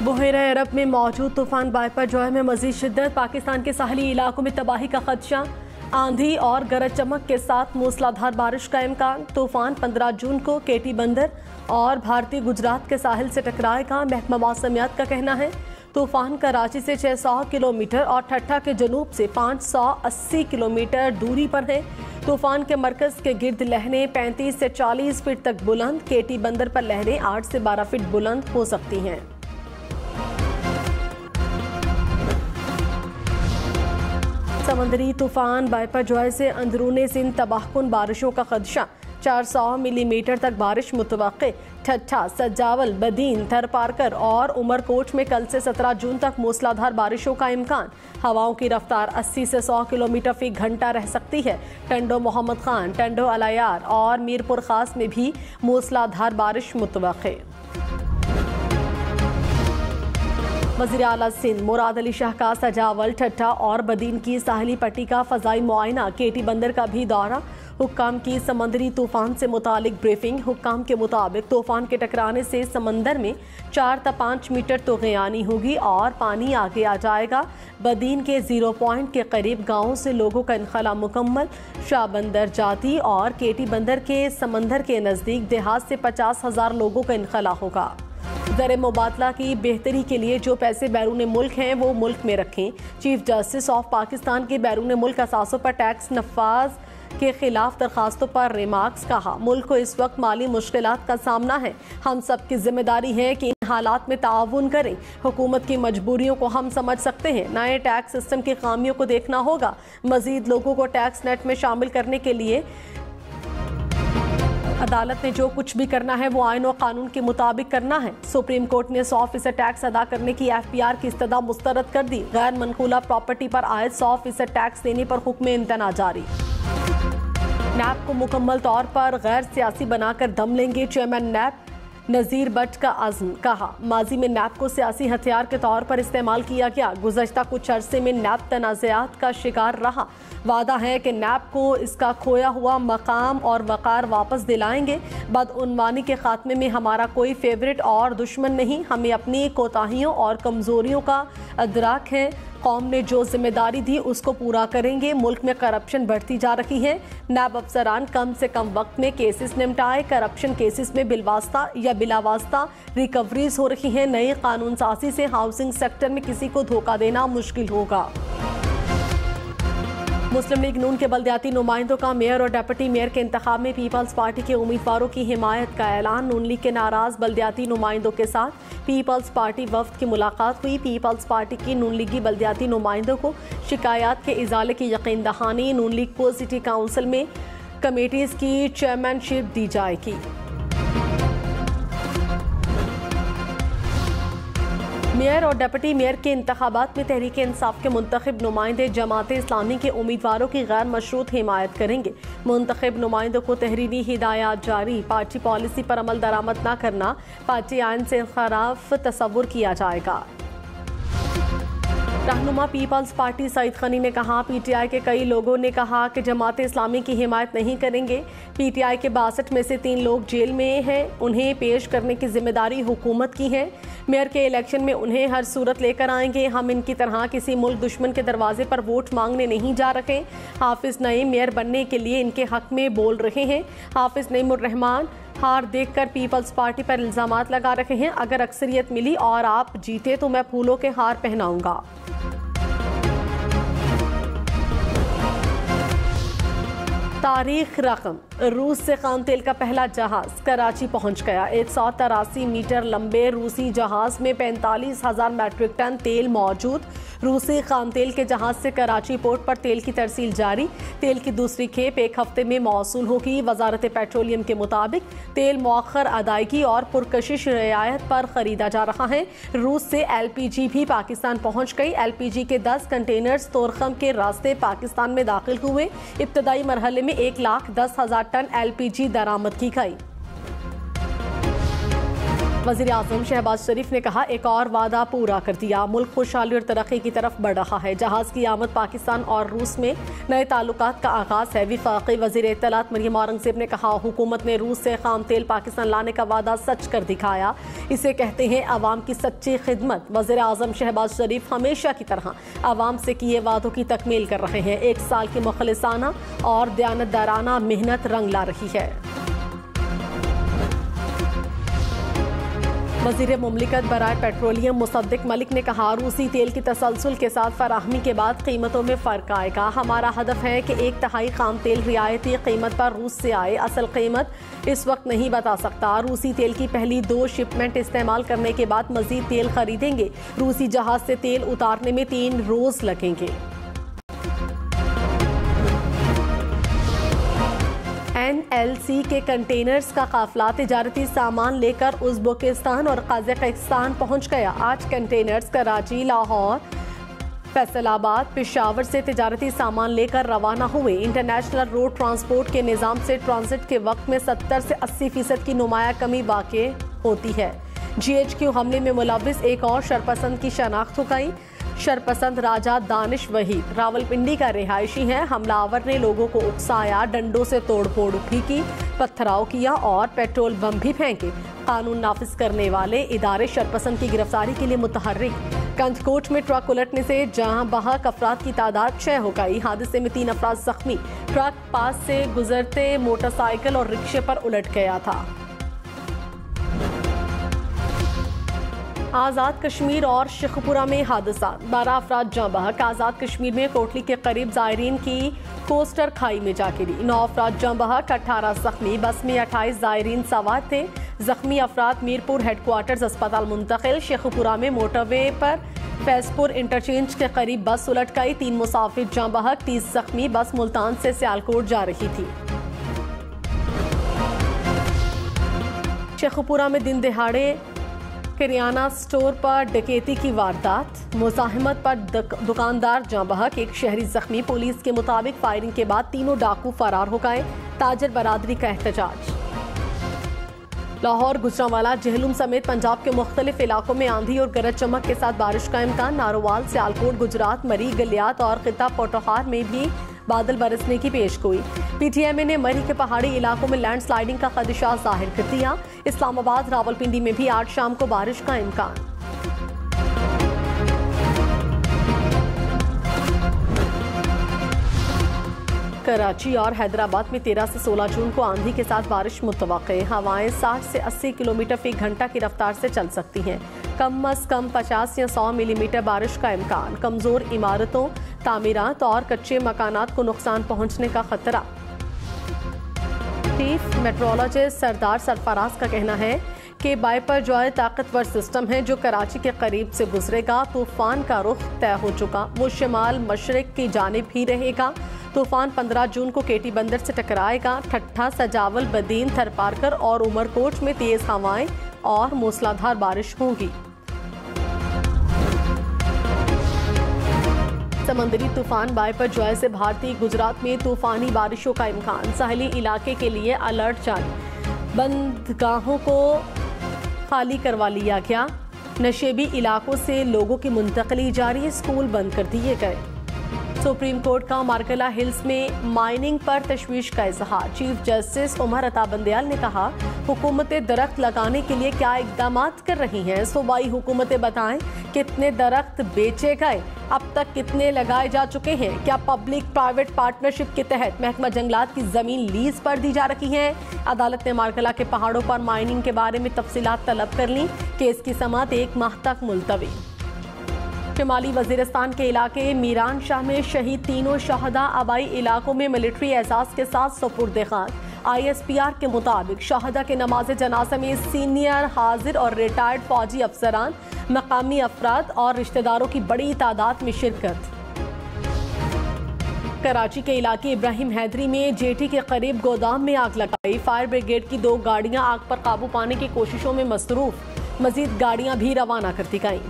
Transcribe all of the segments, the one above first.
बहरा अरब में मौजूद तूफान बायपरजॉय में मजीद शिद्दत, पाकिस्तान के साहली इलाकों में तबाही का खदशा, आंधी और गरज चमक के साथ मूसलाधार बारिश का इम्कान। तूफान 15 जून को केटी बंदर और भारतीय गुजरात के साहिल से टकराएगा। महकमा मौसमियात का कहना है तूफान कराची से 600 किलोमीटर और ठट्ठा के जनूब से 580 किलोमीटर दूरी पर है। तूफान के मरकज के गिर्द लहरें 35 से 40 फीट तक बुलंद, केटी बंदर पर लहरें 8 से 12 फीट बुलंद हो सकती हैं। समंदरी तूफान बायपरजॉय से अंदरूनी सिंध तबाहकुन बारिशों का खदशा, 400 मिलीमीटर तक बारिश मुतवक्के। ठट्ठा, सज्जावल, बदीन, थरपारकर और उमरकोट में कल से 17 जून तक मूसलाधार बारिशों का इम्कान। हवाओं की रफ्तार 80 से 100 किलोमीटर फी घंटा रह सकती है। टंडो मोहम्मद खान, टंडो अलायार और मीरपुर खास में भी मूसलाधार बारिश मुतवक्के। वज़ीर आला सिंध मुराद अली शाह का सजावल, ठट्ठा और बदीन की साहली पट्टी का फ़ज़ाई मुआयना, केटी बंदर का भी दौरा। हुक्काम की समंदरी तूफान से मुतालिक ब्रीफिंग। हुक्काम के मुताबिक तूफान के टकराने से समंदर में 4 से 5 मीटर तुग़यानी होगी और पानी आगे आ जाएगा। बदीन के 0 पॉइंट के करीब गाँव से लोगों का इनखला मुकम्मल। शाह बंदर जाती और केटी बंदर के समंदर के नज़दीक देहात से 50,000 लोगों का इनखला होगा। दर मुबादला की बेहतरी के लिए जो पैसे बैरून मुल्क हैं वो मुल्क में रखें। चीफ जस्टिस ऑफ पाकिस्तान की बैरून मुल्क असासों पर टैक्स नफाज के खिलाफ दरखास्तों पर रिमार्क्स। कहा मुल्क को इस वक्त माली मुश्किलात का सामना है, हम सब की जिम्मेदारी है कि इन हालात में ताउन करें। हुकूमत की मजबूरियों को हम समझ सकते हैं, नए टैक्स सिस्टम की खामियों को देखना होगा। मजीद लोगों को टैक्स नेट में शामिल करने के लिए अदालत ने जो कुछ भी करना है वो आइन और कानून के मुताबिक करना है। सुप्रीम कोर्ट ने 100% टैक्स अदा करने की FPR की इस्तदा मुस्तरद कर दी। गैर मनकूला प्रॉपर्टी पर आयद 100% टैक्स देने पर हुक्म इम्तना जारी। नैब को मुकम्मल तौर पर गैर सियासी बनाकर दम लेंगे चेयरमैन नैब नज़ीर बट का अज़्म। कहा माजी में नैब को सियासी हथियार के तौर पर इस्तेमाल किया गया। गुज़श्ता कुछ अरसे में नैब तनाज़ात का शिकार रहा। वादा है कि नैब को इसका खोया हुआ मकाम और वक़ार वापस दिलाएंगे। बदउनवानी के खात्मे में हमारा कोई फेवरेट और दुश्मन नहीं, हमें अपनी कोताहियों और कमज़ोरियों का अदराक है। कौम ने जो जिम्मेदारी दी उसको पूरा करेंगे। मुल्क में करप्शन बढ़ती जा रही है, नैब अफसरान कम से कम वक्त में केसेस निपटाए। करप्शन केसेस में बिलवास्ता या बिलावास्ता रिकवरीज हो रही हैं। नई कानून साजी से हाउसिंग सेक्टर में किसी को धोखा देना मुश्किल होगा। मुस्लिम लीग नून के बल्दियाती नुमाइंदों का मेयर और डिप्टी मेयर के इंतखाब में पीपल्स पार्टी के उम्मीदवारों की हिमायत का ऐलान। नून लीग के नाराज बल्दियाती नुमाइंदों के साथ पीपल्स पार्टी वफ्द की मुलाकात हुई। पीपल्स पार्टी की नून लीगी बल्दियाती नुमाइंदों को शिकायत के इजाले की यकीन दहानी। नून लीग को सिटी काउंसिल में कमेटीज की चेयरमैनशिप दी जाएगी। मेयर और डिप्टी मेयर के इंतखाबात में तहरीक इंसाफ के मुंतखब नुमाइंदे जमात इस्लामी के उम्मीदवारों की गैर मशरूत हिमायत करेंगे। मुंतखब नुमाइंदों को तहरीरी हिदायत जारी। पार्टी पॉलिसी पर अमल दरामद न करना पार्टी आइन से खिलाफ तस्वुर किया जाएगा। रहनुमा पीपल्स पार्टी सईद खनी ने कहा PTI के कई लोगों ने कहा कि जमात इस्लामी की हिमायत नहीं करेंगे। PTI के 62 में से 3 लोग जेल में हैं, उन्हें पेश करने की जिम्मेदारी हुकूमत की है। मेयर के इलेक्शन में उन्हें हर सूरत लेकर आएंगे। हम इनकी तरह किसी मुल्क दुश्मन के दरवाजे पर वोट मांगने नहीं जा रहे। हाफिज नईम मेयर बनने के लिए इनके हक में बोल रहे हैं। हाफिज नईम उर रहमान हार देखकर पीपल्स पार्टी पर इल्जामात लगा रहे हैं। अगर अक्सरियत मिली और आप जीते तो मैं फूलों के हार पहनाऊंगा। तारीख रकम, रूस से खाम तेल का पहला जहाज कराची पहुंच गया। 183 मीटर लंबे रूसी जहाज में 45,000 मैट्रिक टन तेल मौजूद। रूसी खाम तेल के जहाज से कराची पोर्ट पर तेल की तरसील जारी। तेल की दूसरी खेप 1 हफ्ते में मौसूल होगी। वजारत पेट्रोलियम के मुताबिक तेल मौखर अदायगी और पुरकशिश रियायत पर खरीदा जा रहा है। रूस से LPG भी पाकिस्तान पहुंच गई। LPG के 10 कंटेनर्स तोरखम के रास्ते पाकिस्तान में दाखिल हुए। इब्तदाई मरहले में 1,10,000 टन LPG दरामद की गई। वज़ीर आज़म शहबाज शरीफ ने कहा, एक और वादा पूरा कर दिया। मुल्क खुशहाली और तरक्की की तरफ बढ़ रहा है। जहाज़ की आमद पाकिस्तान और रूस में नए ताल्लुकात का आगाज़ है। वफाकी वज़ीर इत्तलात मरियम औरंगज़ेब ने कहा, हुकूमत ने रूस से खाम तेल पाकिस्तान लाने का वादा सच कर दिखाया। इसे कहते हैं अवाम की सच्ची खिदमत। वज़ीर आज़म शहबाज शरीफ हमेशा की तरह अवाम से किए वादों की तकमील कर रहे हैं। 1 साल की मुखलिसाना और दयानतदाराना मेहनत रंग ला रही है। वज़ीर मुमलिकत बराए पेट्रोलियम मुसद्दिक मलिक ने कहा, रूसी तेल की तसलसल के साथ फराहमी के बाद कीमतों में फ़र्क आएगा। हमारा हदफ है कि 1/3 खाम तेल रियायती कीमत पर रूस से आए। असल कीमत इस वक्त नहीं बता सकता। रूसी तेल की पहली 2 शिपमेंट इस्तेमाल करने के बाद मज़ीद तेल खरीदेंगे। रूसी जहाज़ से तेल उतारने में 3 रोज़ लगेंगे। NLC के कंटेनर्स का काफिला तिजारती सामान लेकर उज़्बेकिस्तान और कजाकिस्तान पहुंच गया। आज कंटेनर्स कराची, लाहौर, फैसलाबाद, पेशावर से तिजारती सामान लेकर रवाना हुए। इंटरनेशनल रोड ट्रांसपोर्ट के निज़ाम से ट्रांजिट के वक्त में 70 से 80% की नुमाया कमी वाक़ई होती है। GHQ हमले में मुलव्विस एक और शरपसंद की शनाख्त हो गई। शरपसंद राजा दानिश वहीद रावलपिंडी का रिहायशी है। हमलावर ने लोगों को उकसाया, डंडों से तोड़फोड़ भी की, पत्थराव किया और पेट्रोल बम भी फेंके। कानून नाफिज करने वाले इदारे शरपसंद की गिरफ्तारी के लिए मुतहर्रिक। कंथकोट में ट्रक उलटने से जहां बहक अफराद की तादाद 6 हो गई। हादसे में 3 अफराद जख्मी। ट्रक पास से गुजरते मोटरसाइकिल और रिक्शे पर उलट गया था। आज़ाद कश्मीर और शेखपुरा में हादसा, 12 अफराद जाँ बहक। आज़ाद कश्मीर में कोटली के करीब ज़ायरीन की कोस्टर खाई में जा गिरी। 9 अफराद जाँ बहक, 18 जख्मी। बस में 28 ज़ायरीन सवार थे। जख्मी अफराद मीरपुर हेडक्वार्टर्स अस्पताल मुंतकिल। शेखपुरा में मोटरवे पर फैजपुर इंटरचेंज के करीब बस उलट गई। 3 मुसाफिर जाँ बहक, 30 जख्मी। बस मुल्तान से सियालकोट जा रही थी। शेखपुरा में दिन दिहाड़े किराना स्टोर पर डकैती की वारदात, मुज़ाहमत पर दुकानदार जाँ बहक, एक शहरी जख्मी। पुलिस के मुताबिक फायरिंग के बाद तीनों डाकू फरार हो गए। ताजर बरादरी का एहतजाज। लाहौर, गुजरांवाला, जहलुम समेत पंजाब के मुख्तलिफ इलाकों में आंधी और गरज चमक के साथ बारिश का इम्कान। नारोवाल, सियालकोट, गुजरात, मरी, गलियात और खिता पोटोहार में भी बादल बरसने की पेशगोई। PTMA ने मरी के पहाड़ी इलाकों में लैंडस्लाइडिंग का खदशा जाहिर कर दिया। इस्लामाबाद, रावलपिंडी में भी आज शाम को बारिश का इम्कान। कराची और हैदराबाद में 13 से 16 जून को आंधी के साथ बारिश मुतवक्के। हवाएं 60 से 80 किलोमीटर फी घंटा की रफ्तार से चल सकती हैं। कम अज कम 50 या 100 मिलीमीटर बारिश का इम्कान। कमजोर इमारतों, तामीरात और कच्चे मकानात को नुकसान पहुंचने का खतरा। चीफ मेट्रोलॉजिस्ट सरदार सरफराज का कहना है कि बाइपरजॉय ताकतवर सिस्टम है जो कराची के करीब से गुजरेगा। तूफान का रुख तय हो चुका, वो शिमाल मशरिक की जानिब ही रहेगा। तूफान 15 जून को केटी बंदर से टकराएगा। ठट्ठा, सजावल, बदीन, थरपारकर और उमरकोट में तेज हवाएं और मूसलाधार बारिश होगी। समंदरी तूफान बाइपरजॉय से भारतीय गुजरात में तूफानी बारिशों का इम्कान। साहली इलाके के लिए अलर्ट जारी। बंदगाहों को खाली करवा लिया गया। नशेबी इलाकों से लोगों की मुंतकली जारी। स्कूल बंद कर दिए गए। सुप्रीम कोर्ट का मार्कला हिल्स में माइनिंग पर तशवीश का इजहार। चीफ जस्टिस उमर अता बंदयाल ने कहा, हुकूमतें दरख्त लगाने के लिए क्या इकदाम कर रही हैं। सूबाई हुकूमतें बताएं कितने दरख्त बेचे गए, अब तक कितने लगाए जा चुके हैं। क्या पब्लिक प्राइवेट पार्टनरशिप के तहत महकमा जंगलात की जमीन लीज पर दी जा रही है। अदालत ने मार्कला के पहाड़ों पर माइनिंग के बारे में तफसीलात तलब कर ली। केस की समाअत 1 माह तक मुलतवी। शिमाली वजीरिस्तान के इलाके मीरान शाह में शहीद तीनों शहदा आबाई इलाकों में मिलिट्री एहसास के साथ सुपुर्द खाक। ISPR के मुताबिक शहदा के नमाज जनाजा में सीनियर, हाजिर और रिटायर्ड फौजी अफसरान, मकामी अफराद और रिश्तेदारों की बड़ी तादाद में शिरकत। कराची के इलाके इब्राहिम हैदरी में जेटी के करीब गोदाम में आग लगाई। फायर ब्रिगेड की 2 गाड़ियां आग पर काबू पाने की कोशिशों में मसरूफ। मजीद गाड़ियां भी रवाना कर दी गईं।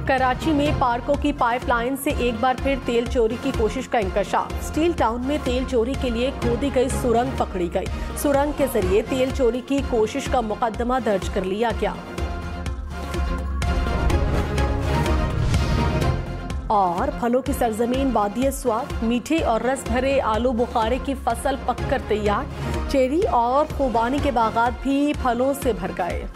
कराची में पार्कों की पाइपलाइन से एक बार फिर तेल चोरी की कोशिश का इंकशाफ। स्टील टाउन में तेल चोरी के लिए खोदी गई सुरंग पकड़ी गई। सुरंग के जरिए तेल चोरी की कोशिश का मुकदमा दर्ज कर लिया गया। और फलों की सरजमीन वादिय स्वाद, मीठे और रस भरे आलू बुखारे की फसल पककर तैयार। चेरी और खुबानी के बागात भी फलों से भर गए।